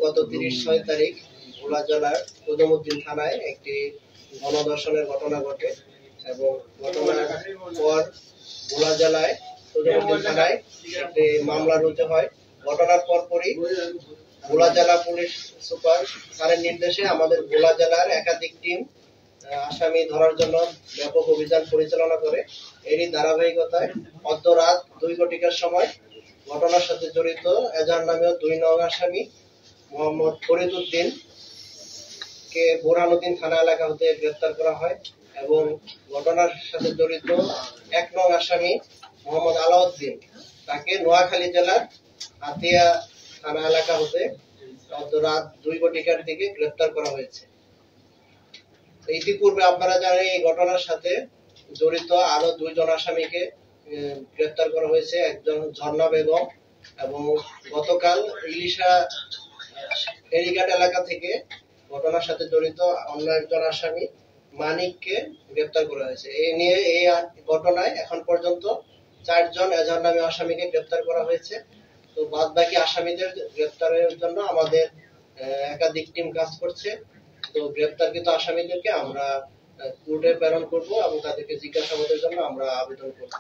গত 30/6 তারিখ ভোলা জেলার কদমউদ্দিন থানায় একটি গণধর্ষণের ঘটনা ঘটে এবং ঘটনার পর ভোলা জেলায় কদমউদ্দিন থানায় একটি মামলা রুজু হয়। ঘটনার পরপরই ভোলা জেলা পুলিশ সুপার স্যারের নির্দেশে আমাদের ভোলা জেলার একাধিক টিম আসামি ধরার জন্য ব্যাপক অভিযান পরিচালনা করে। এরই ধারাবাহিকতায় মধ্যরাত 2 ঘটিকার সময় ঘটনার সাথে জড়িত এজাহার নামীয় 2 নং আসামি মোহাম্মদ ফরিদ উদ্দিন কে বোরহানুদ্দিন থানা এলাকা হতে গ্রেফতার করা হয় এবং ঘটনার সাথে জড়িত 1 নং আসামি মোহাম্মদ আলাউদ্দিন তাকে নোয়াখালী জেলার হাতিয়া থানা এলাকা হতে রাত 2 ঘটিকার দিকে গ্রেফতার করা হয়েছে। ইতিপূর্বে আপনারা জানেন এই ঘটনার সাথে জড়িত আরো 2 জন আসামিকে গ্রেফতার করা হয়েছে, একজন ঝর্ণা বেগম এবং গতকাল ইলিশা ফেরিঘাট এলাকা থেকে ঘটনার সাথে জড়িত অন্য একজন আসামি মানিককে গ্রেফতার করা হয়েছে। এই নিয়ে এই ঘটনায় এখন পর্যন্ত 4 জন এজাহার নামী আসামিকে গ্রেফতার করা হয়েছে। তো বাদ বাকি আসামিদের গ্রেফতারের জন্য আমাদের একাধিক টিম কাজ করছে। তো গ্রেফতারকৃত আসামিদেরকে আমরা কোর্টে প্রেরণ করব এবং তাদেরকে জিজ্ঞাসাবাদের জন্য আমরা আবেদন করব।